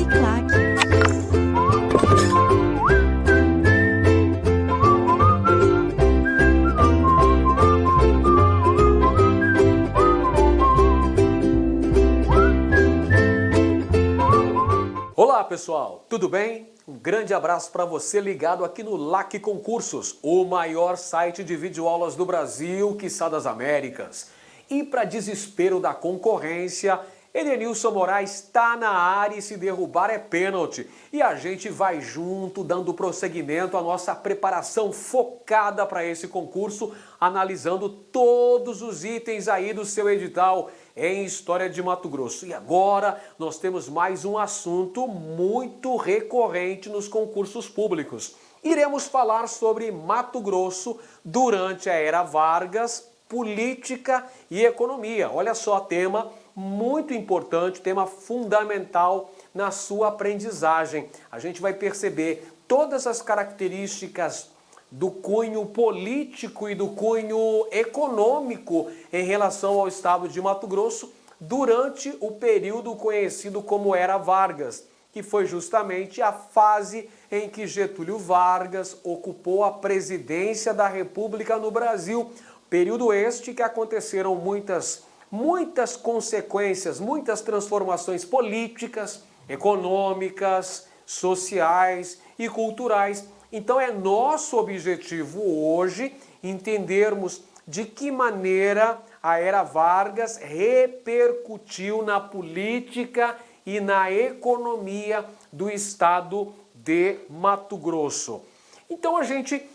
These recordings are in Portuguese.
Uniclac. Olá pessoal, tudo bem? Um grande abraço para você ligado aqui no LAC Concursos, o maior site de videoaulas do Brasil, quiçá das Américas. E para desespero da concorrência, Edenilson Moraes está na área e se derrubar é pênalti. E a gente vai junto, dando prosseguimento à nossa preparação focada para esse concurso, analisando todos os itens aí do seu edital em História de Mato Grosso. E agora nós temos mais um assunto muito recorrente nos concursos públicos. Iremos falar sobre Mato Grosso durante a Era Vargas, política e economia. Olha só, tema muito importante, tema fundamental na sua aprendizagem. A gente vai perceber todas as características do cunho político e do cunho econômico em relação ao estado de Mato Grosso durante o período conhecido como Era Vargas, que foi justamente a fase em que Getúlio Vargas ocupou a presidência da República no Brasil. Período este que aconteceram muitas consequências, muitas transformações políticas, econômicas, sociais e culturais. Então é nosso objetivo hoje entendermos de que maneira a Era Vargas repercutiu na política e na economia do estado de Mato Grosso. Então a gente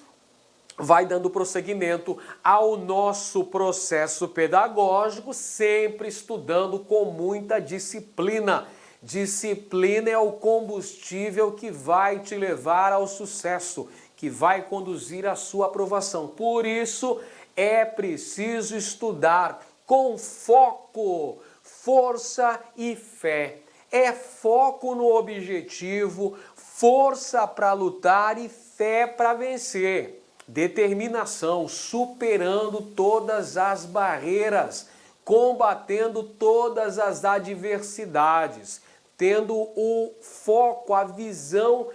vai dando prosseguimento ao nosso processo pedagógico, sempre estudando com muita disciplina. Disciplina é o combustível que vai te levar ao sucesso, que vai conduzir à sua aprovação. Por isso, é preciso estudar com foco, força e fé. É foco no objetivo, força para lutar e fé para vencer. Determinação, superando todas as barreiras, combatendo todas as adversidades, tendo o foco, a visão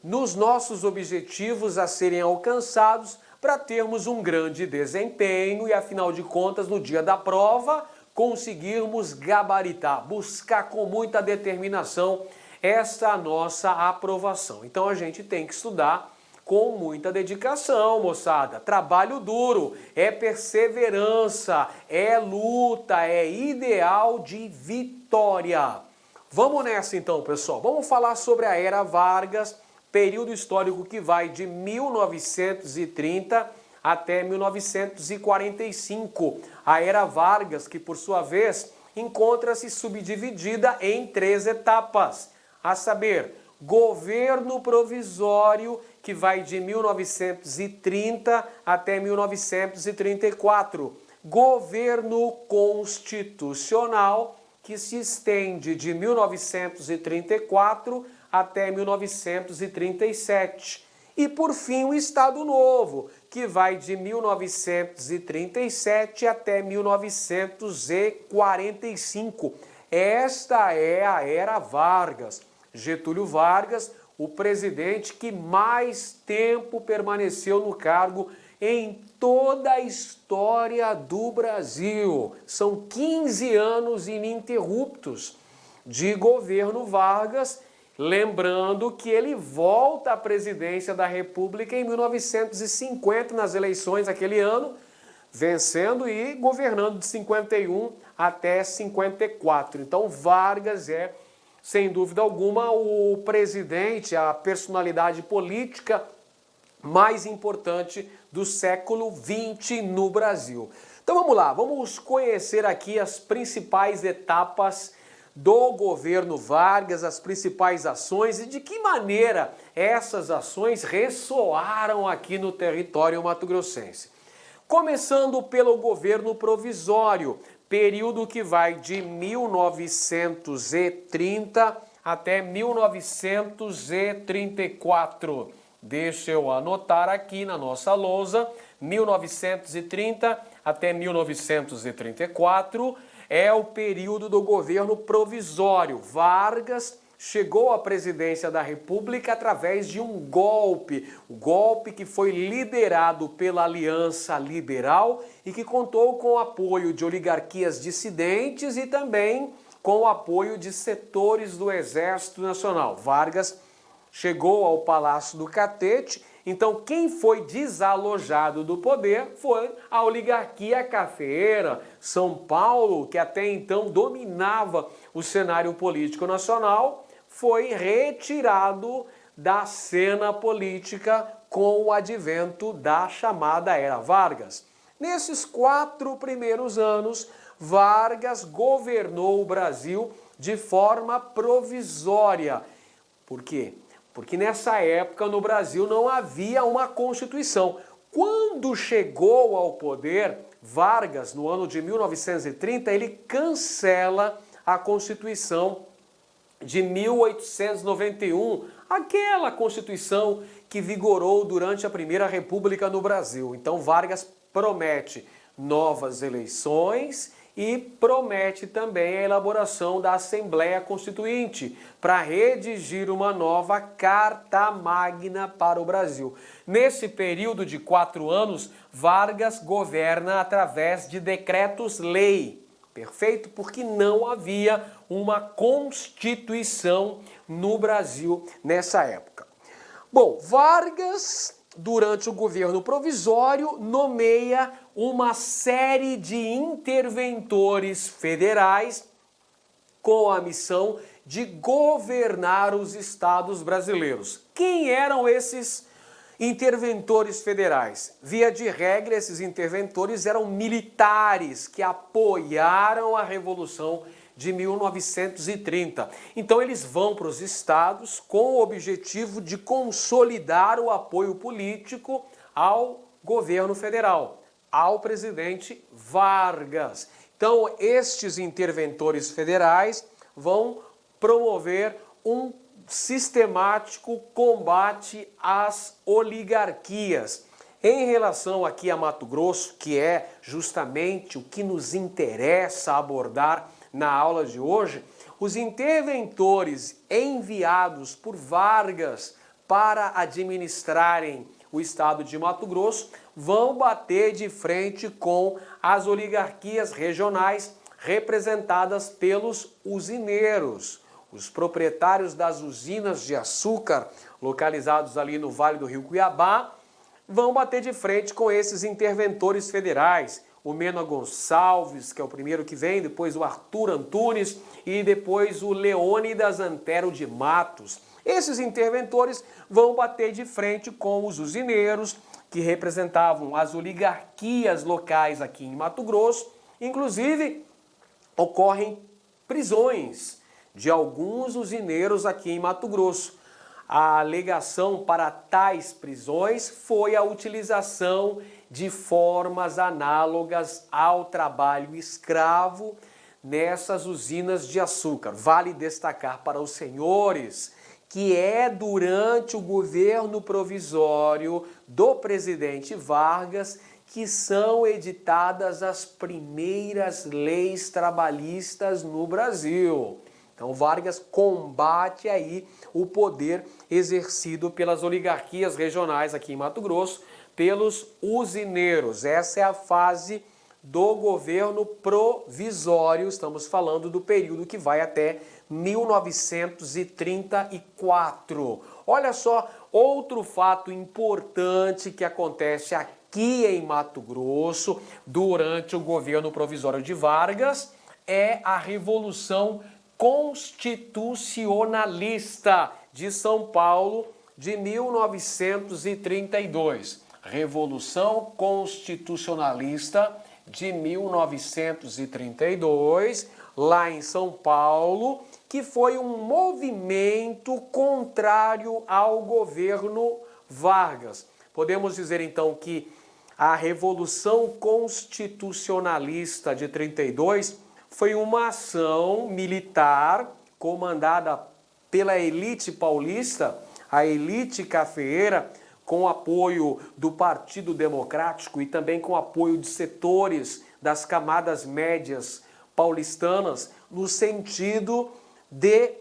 nos nossos objetivos a serem alcançados para termos um grande desempenho e, afinal de contas, no dia da prova, conseguirmos gabaritar, buscar com muita determinação essa nossa aprovação. Então a gente tem que estudar com muita dedicação, moçada. Trabalho duro, é perseverança, é luta, é ideal de vitória. Vamos nessa então, pessoal. Vamos falar sobre a Era Vargas, período histórico que vai de 1930 até 1945. A Era Vargas, que por sua vez encontra-se subdividida em 3 etapas, a saber, governo provisório, que vai de 1930 até 1934. Governo constitucional, que se estende de 1934 até 1937. E, por fim, o Estado Novo, que vai de 1937 até 1945. Esta é a Era Vargas. Getúlio Vargas, o presidente que mais tempo permaneceu no cargo em toda a história do Brasil. São 15 anos ininterruptos de governo Vargas, lembrando que ele volta à presidência da República em 1950, nas eleições daquele ano, vencendo e governando de 51 até 54. Então Vargas é, sem dúvida alguma, o presidente, a personalidade política mais importante do século XX no Brasil. Então vamos lá, vamos conhecer aqui as principais etapas do governo Vargas, as principais ações e de que maneira essas ações ressoaram aqui no território mato-grossense. Começando pelo governo provisório, período que vai de 1930 até 1934. Deixa eu anotar aqui na nossa lousa, 1930 até 1934 é o período do governo provisório. Vargas chegou à presidência da República através de um golpe que foi liderado pela Aliança Liberal e que contou com o apoio de oligarquias dissidentes e também com o apoio de setores do Exército Nacional. Vargas chegou ao Palácio do Catete, então quem foi desalojado do poder foi a oligarquia cafeeira. São Paulo, que até então dominava o cenário político nacional, foi retirado da cena política com o advento da chamada Era Vargas. Nesses 4 primeiros anos, Vargas governou o Brasil de forma provisória. Por quê? Porque nessa época no Brasil não havia uma Constituição. Quando chegou ao poder, Vargas, no ano de 1930, ele cancela a Constituição de 1891, aquela Constituição que vigorou durante a Primeira República no Brasil. Então Vargas promete novas eleições e promete também a elaboração da Assembleia Constituinte para redigir uma nova Carta Magna para o Brasil. Nesse período de 4 anos, Vargas governa através de decretos-lei. Perfeito? Porque não havia uma Constituição no Brasil nessa época. Bom, Vargas, durante o governo provisório, nomeia uma série de interventores federais com a missão de governar os estados brasileiros. Quem eram esses interventores federais? Via de regra, esses interventores eram militares que apoiaram a Revolução de 1930. Então eles vão para os estados com o objetivo de consolidar o apoio político ao governo federal, ao presidente Vargas. Então estes interventores federais vão promover um sistemático combate às oligarquias. Em relação aqui a Mato Grosso, que é justamente o que nos interessa abordar na aula de hoje, os interventores enviados por Vargas para administrarem o estado de Mato Grosso vão bater de frente com as oligarquias regionais representadas pelos usineiros. Os proprietários das usinas de açúcar localizados ali no Vale do Rio Cuiabá vão bater de frente com esses interventores federais. O Mena Gonçalves, que é o primeiro que vem, depois o Arthur Antunes e depois o Leônidas Antero de Matos. Esses interventores vão bater de frente com os usineiros, que representavam as oligarquias locais aqui em Mato Grosso. Inclusive, ocorrem prisões de alguns usineiros aqui em Mato Grosso. A alegação para tais prisões foi a utilização de formas análogas ao trabalho escravo nessas usinas de açúcar. Vale destacar para os senhores que é durante o governo provisório do presidente Vargas que são editadas as primeiras leis trabalhistas no Brasil. Então Vargas combate aí o poder exercido pelas oligarquias regionais aqui em Mato Grosso, pelos usineiros. Essa é a fase do governo provisório, estamos falando do período que vai até 1934. Olha só, outro fato importante que acontece aqui em Mato Grosso durante o governo provisório de Vargas é a Revolução Constitucionalista de São Paulo de 1932. Revolução Constitucionalista de 1932, lá em São Paulo, que foi um movimento contrário ao governo Vargas. Podemos dizer então que a Revolução Constitucionalista de 32 foi uma ação militar comandada pela elite paulista, a elite cafeeira, com apoio do Partido Democrático e também com apoio de setores das camadas médias paulistanas, no sentido de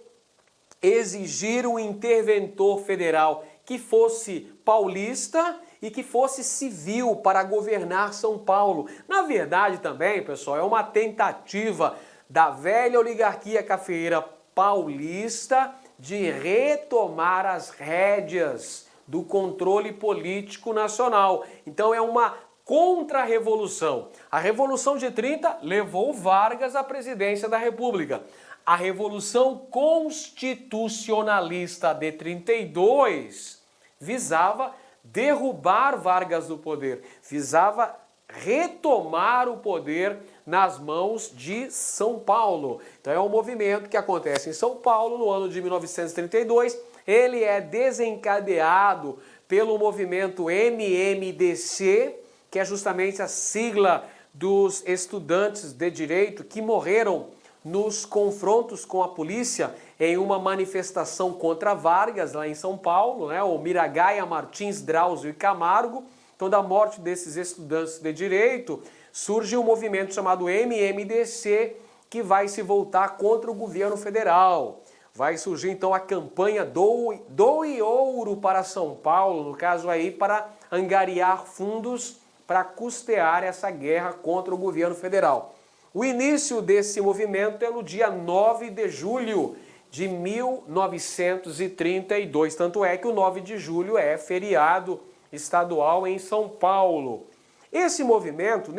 exigir um interventor federal que fosse paulista e que fosse civil para governar São Paulo. Na verdade também, pessoal, é uma tentativa da velha oligarquia cafeeira paulista de retomar as rédeas do controle político nacional. Então é uma contra-revolução. A Revolução de 30 levou Vargas à presidência da República. A Revolução Constitucionalista de 32 visava derrubar Vargas do poder, visava retomar o poder nas mãos de São Paulo. Então é um movimento que acontece em São Paulo no ano de 1932. Ele é desencadeado pelo movimento MMDC, que é justamente a sigla dos estudantes de direito que morreram nos confrontos com a polícia em uma manifestação contra Vargas, lá em São Paulo, né? O Miragaia, Martins, Drauzio e Camargo. Então, da morte desses estudantes de direito, surge um movimento chamado MMDC, que vai se voltar contra o governo federal. Vai surgir, então, a campanha Doe Ouro para São Paulo, no caso aí, para angariar fundos para custear essa guerra contra o governo federal. O início desse movimento é no dia 9 de julho de 1932, tanto é que o 9 de julho é feriado estadual em São Paulo. Nesse movimento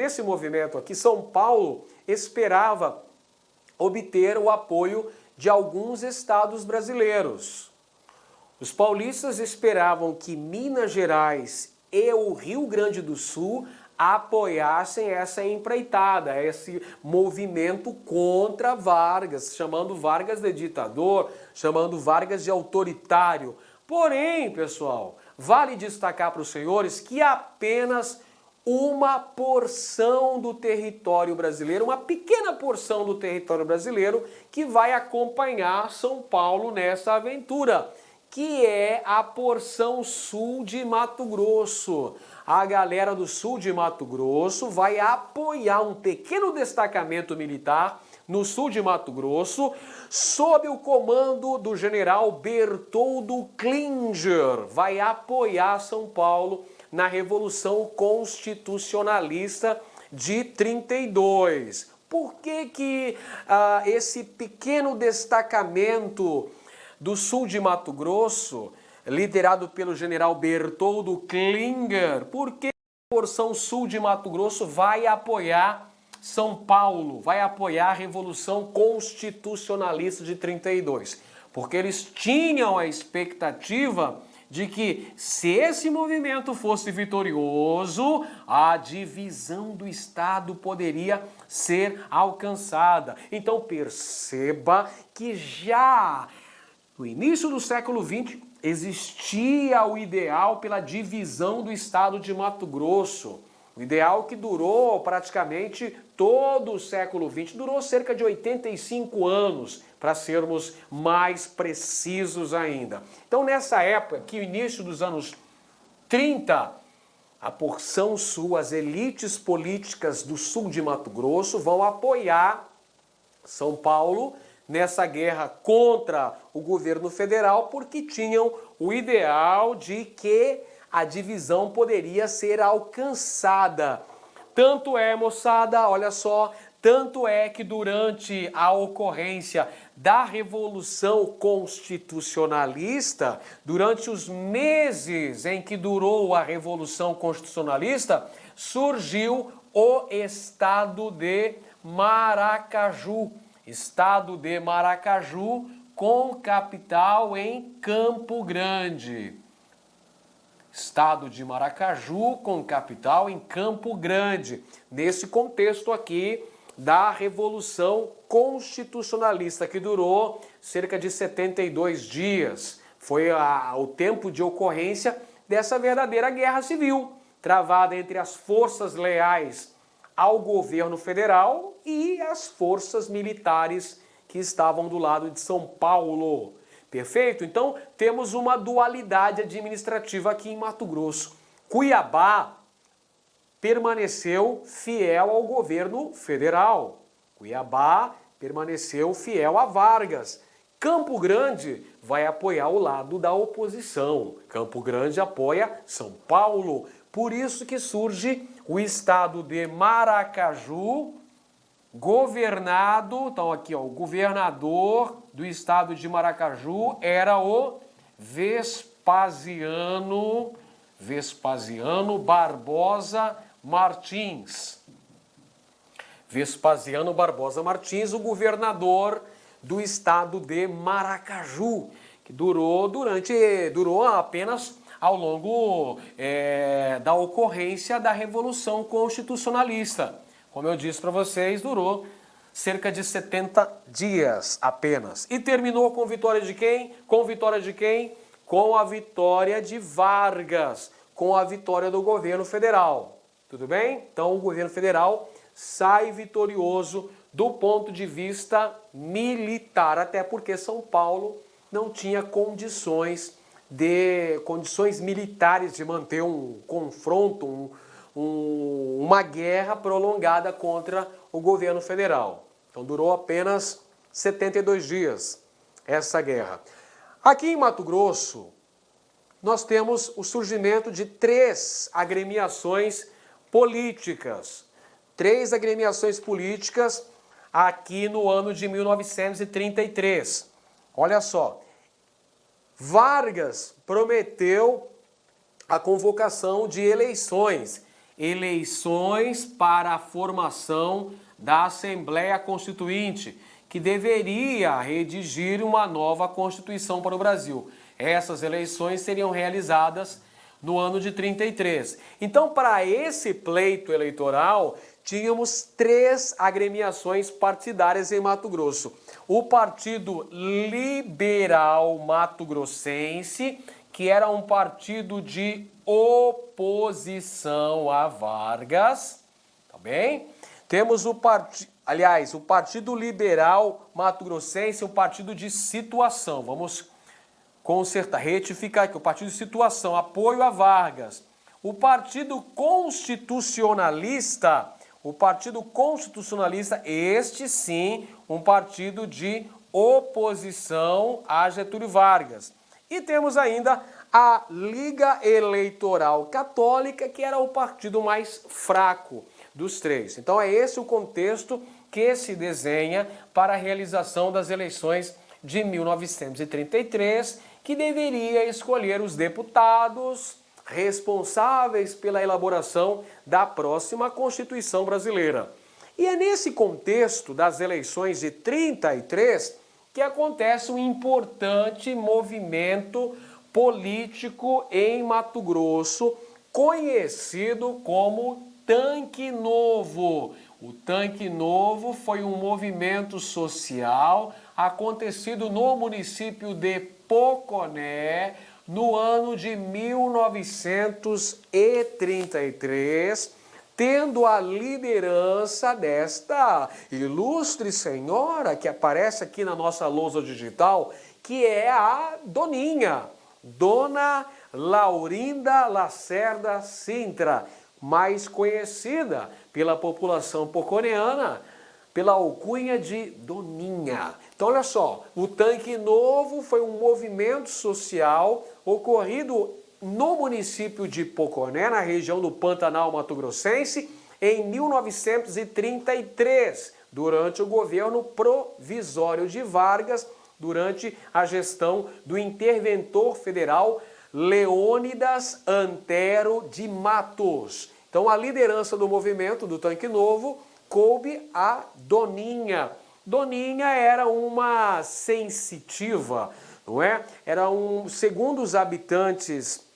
aqui, São Paulo esperava obter o apoio de alguns estados brasileiros. Os paulistas esperavam que Minas Gerais e o Rio Grande do Sul apoiassem essa empreitada, esse movimento contra Vargas, chamando Vargas de ditador, chamando Vargas de autoritário. Porém, pessoal, vale destacar para os senhores que apenas uma porção do território brasileiro, uma pequena porção do território brasileiro que vai acompanhar São Paulo nessa aventura, que é a porção sul de Mato Grosso. A galera do sul de Mato Grosso vai apoiar um pequeno destacamento militar no sul de Mato Grosso, sob o comando do general Bertoldo Klinger. Vai apoiar São Paulo na Revolução Constitucionalista de 32. Por que esse pequeno destacamento do sul de Mato Grosso, liderado pelo general Bertoldo Klinger, porque a porção sul de Mato Grosso vai apoiar São Paulo, vai apoiar a Revolução Constitucionalista de 32? Porque eles tinham a expectativa de que, se esse movimento fosse vitorioso, a divisão do Estado poderia ser alcançada. Então perceba que já no início do século XX, existia o ideal pela divisão do estado de Mato Grosso. O ideal que durou praticamente todo o século XX, durou cerca de 85 anos, para sermos mais precisos ainda. Então, nessa época, que o início dos anos 30, a porção sul, as elites políticas do sul de Mato Grosso vão apoiar São Paulo nessa guerra contra o governo federal, porque tinham o ideal de que a divisão poderia ser alcançada. Tanto é, moçada, olha só, tanto é que durante a ocorrência da Revolução Constitucionalista, durante os meses em que durou a Revolução Constitucionalista, surgiu o Estado de Maracaju. Estado de Maracaju, com capital em Campo Grande. Estado de Maracaju, com capital em Campo Grande. Nesse contexto aqui da Revolução Constitucionalista, que durou cerca de 72 dias. Foi o tempo de ocorrência dessa verdadeira guerra civil, travada entre as forças leais ao governo federal e as forças militares que estavam do lado de São Paulo. Perfeito? Então, temos uma dualidade administrativa aqui em Mato Grosso. Cuiabá permaneceu fiel ao governo federal. Cuiabá permaneceu fiel a Vargas. Campo Grande vai apoiar o lado da oposição. Campo Grande apoia São Paulo. Por isso que surge o estado de Maracaju, governado, então aqui ó, o governador do estado de Maracaju era o Vespasiano Barbosa Martins. Vespasiano Barbosa Martins, o governador do estado de Maracaju, que durou apenas ao longo da ocorrência da Revolução Constitucionalista. Como eu disse para vocês, durou cerca de 70 dias apenas. E terminou com vitória de quem? Com vitória de quem? Com a vitória de Vargas, com a vitória do governo federal. Tudo bem? Então o governo federal sai vitorioso do ponto de vista militar, até porque São Paulo não tinha condições militares de manter um confronto, uma guerra prolongada contra o governo federal. Então durou apenas 72 dias essa guerra. Aqui em Mato Grosso, nós temos o surgimento de 3 agremiações políticas. 3 agremiações políticas aqui no ano de 1933. Olha só, Vargas prometeu a convocação de eleições para a formação da Assembleia Constituinte, que deveria redigir uma nova Constituição para o Brasil. Essas eleições seriam realizadas no ano de 33. Então, para esse pleito eleitoral, tínhamos 3 agremiações partidárias em Mato Grosso. O Partido Liberal Mato Grossense, que era um partido de oposição a Vargas, tá bem? Temos o Partido Liberal Mato Grossense, um partido de situação. Vamos retificar aqui, o partido de situação, apoio a Vargas. O Partido Constitucionalista, este sim, um partido de oposição a Getúlio Vargas. E temos ainda a Liga Eleitoral Católica, que era o partido mais fraco dos 3. Então é esse o contexto que se desenha para a realização das eleições de 1933, que deveria escolher os deputados responsáveis pela elaboração da próxima Constituição brasileira. E é nesse contexto das eleições de 33 que acontece um importante movimento político em Mato Grosso, conhecido como Tanque Novo. O Tanque Novo foi um movimento social acontecido no município de Poconé, no ano de 1933, tendo a liderança desta ilustre senhora que aparece aqui na nossa lousa digital, que é a Doninha, Dona Laurinda Lacerda Sintra, mais conhecida pela população poconeana pela alcunha de Doninha. Então olha só, o Tanque Novo foi um movimento social ocorrido no município de Poconé, na região do Pantanal Mato-Grossense, em 1933, durante o governo provisório de Vargas, durante a gestão do interventor federal Leônidas Antero de Matos. Então a liderança do movimento do Tanque Novo coube a Doninha. Doninha era uma sensitiva, não é? Segundo os habitantes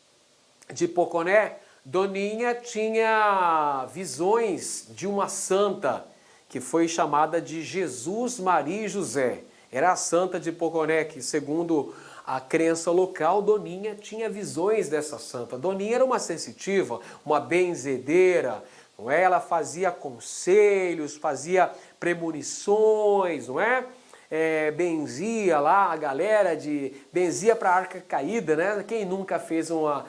de Poconé, Doninha tinha visões de uma santa que foi chamada de Jesus Maria e José. Era a santa de Poconé que, segundo a crença local, Doninha tinha visões dessa santa. Doninha era uma sensitiva, uma benzedeira, não é? Ela fazia conselhos, fazia premonições, não é? Benzia lá a galera, benzia para a arca caída, né? Quem nunca fez uma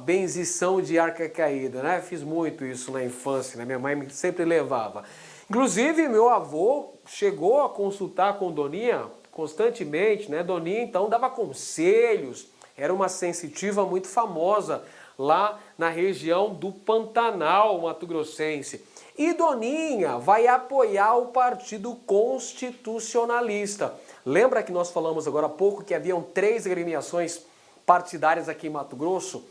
benzição de arca caída, né? Fiz muito isso na infância, né? Minha mãe sempre levava. Inclusive, meu avô chegou a consultar com Doninha constantemente, né? Doninha então dava conselhos, era uma sensitiva muito famosa lá na região do Pantanal mato-grossense. E Doninha vai apoiar o Partido Constitucionalista. Lembra que nós falamos agora há pouco que haviam 3 agremiações partidárias aqui em Mato Grosso?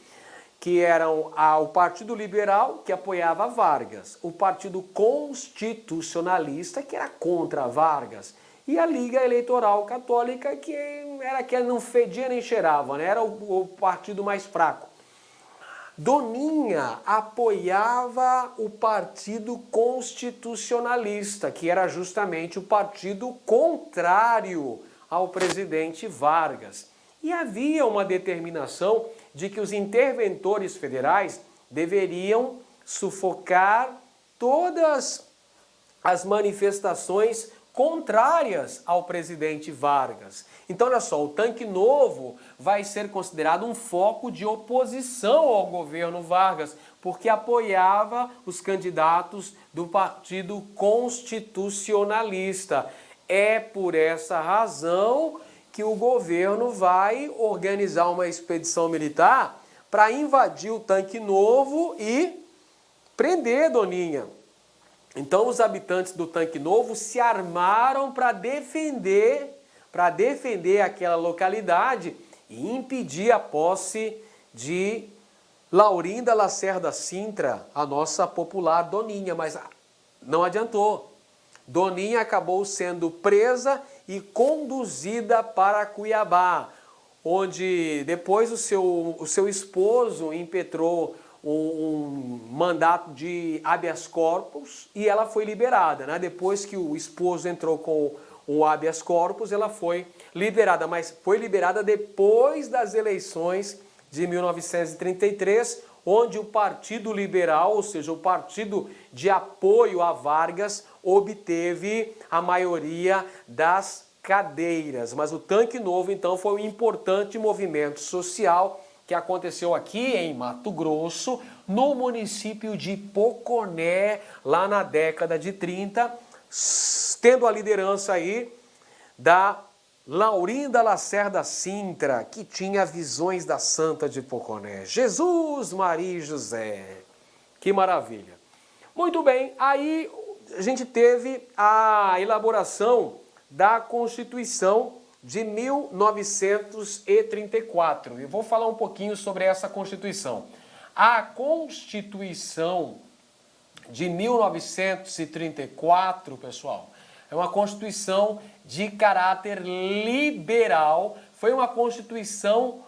Que eram o Partido Liberal, que apoiava Vargas, o Partido Constitucionalista, que era contra Vargas, e a Liga Eleitoral Católica, que era que não fedia nem cheirava, né? Era o partido mais fraco. Doninha apoiava o Partido Constitucionalista, que era justamente o partido contrário ao presidente Vargas. E havia uma determinação de que os interventores federais deveriam sufocar todas as manifestações contrárias ao presidente Vargas. Então, olha só, o Tanque Novo vai ser considerado um foco de oposição ao governo Vargas, porque apoiava os candidatos do Partido Constitucionalista. É por essa razão que o governo vai organizar uma expedição militar para invadir o Tanque Novo e prender Doninha. Então os habitantes do Tanque Novo se armaram para defender aquela localidade e impedir a posse de Laurinda Lacerda Sintra, a nossa popular Doninha, mas não adiantou. Doninha acabou sendo presa e conduzida para Cuiabá, onde depois o seu esposo impetrou um mandato de habeas corpus e ela foi liberada, né? Depois que o esposo entrou com o habeas corpus, ela foi liberada, mas foi liberada depois das eleições de 1933, onde o Partido Liberal, ou seja, o partido de apoio a Vargas, obteve a maioria das cadeiras. Mas o Tanque Novo, então, foi um importante movimento social que aconteceu aqui em Mato Grosso, no município de Poconé, lá na década de 30, tendo a liderança aí da Laurinda Lacerda Sintra, que tinha visões da Santa de Poconé. Jesus, Maria e José. Que maravilha. Muito bem, aí a gente teve a elaboração da Constituição de 1934. Eu vou falar um pouquinho sobre essa Constituição. A Constituição de 1934, pessoal, é uma Constituição de caráter liberal, foi uma Constituição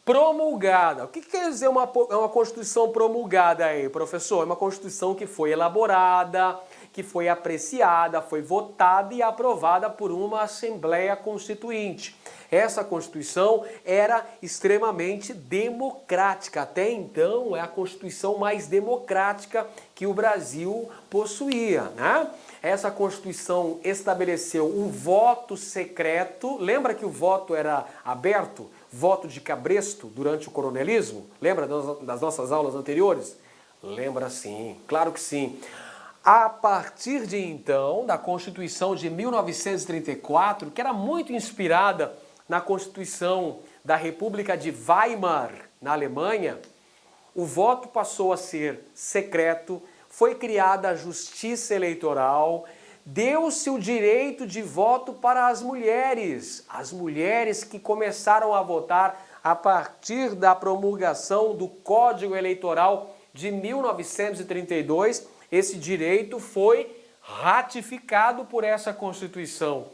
promulgada. O que quer dizer uma Constituição promulgada aí, professor? É uma Constituição que foi elaborada, que foi apreciada, foi votada e aprovada por uma Assembleia Constituinte. Essa Constituição era extremamente democrática. Até então, é a Constituição mais democrática que o Brasil possuía, né? Essa Constituição estabeleceu o voto secreto. Lembra que o voto era aberto? Voto de cabresto durante o coronelismo? Lembra das nossas aulas anteriores? Lembra sim, claro que sim. A partir de então, da Constituição de 1934, que era muito inspirada na Constituição da República de Weimar, na Alemanha, o voto passou a ser secreto, foi criada a justiça eleitoral, deu-se o direito de voto para as mulheres que começaram a votar a partir da promulgação do Código Eleitoral de 1932, esse direito foi ratificado por essa Constituição.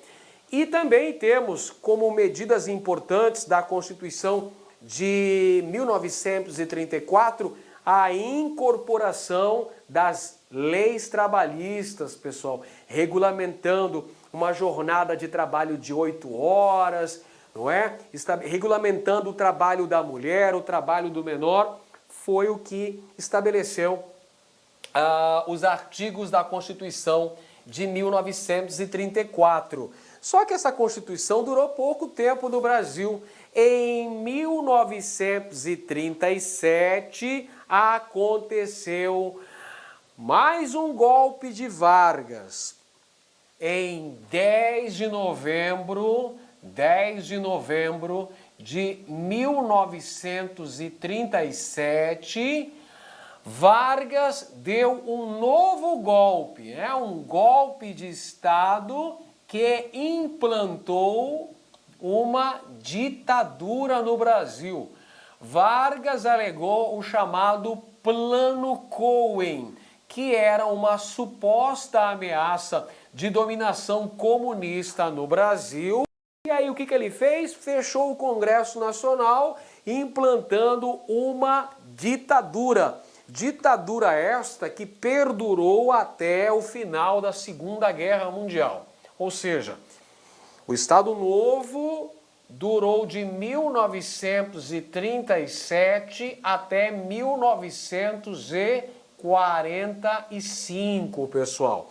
E também temos como medidas importantes da Constituição de 1934 a incorporação das leis trabalhistas, pessoal, regulamentando uma jornada de trabalho de 8 horas, não é? Regulamentando o trabalho da mulher, o trabalho do menor, foi o que estabeleceu os artigos da Constituição de 1934. Só que essa Constituição durou pouco tempo no Brasil. Em 1937 aconteceu mais um golpe de Vargas. Em 10 de novembro 10 de novembro de 1937, Vargas deu um novo golpe, um golpe de Estado que implantou uma ditadura no Brasil. Vargas alegou o chamado Plano Cohen, que era uma suposta ameaça de dominação comunista no Brasil. E aí o que ele fez? Fechou o Congresso Nacional, implantando uma ditadura. Ditadura esta que perdurou até o final da Segunda Guerra Mundial. Ou seja, o Estado Novo durou de 1937 até 1945, pessoal.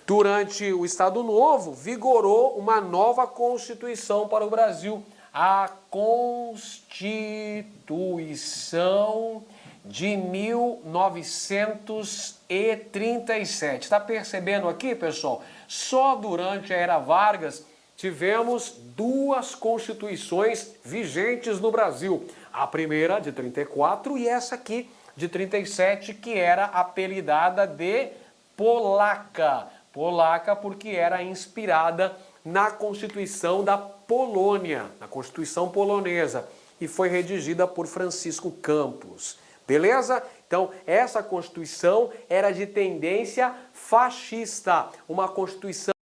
Durante o Estado Novo, vigorou uma nova Constituição para o Brasil, a Constituição de 1937. Está percebendo aqui, pessoal? Só durante a era Vargas tivemos duas constituições vigentes no Brasil. A primeira de 34 e essa aqui de 37, que era apelidada de Polaca. Polaca porque era inspirada na Constituição da Polônia, na Constituição polonesa, e foi redigida por Francisco Campos. Beleza? Então, essa Constituição era de tendência fascista, uma Constituição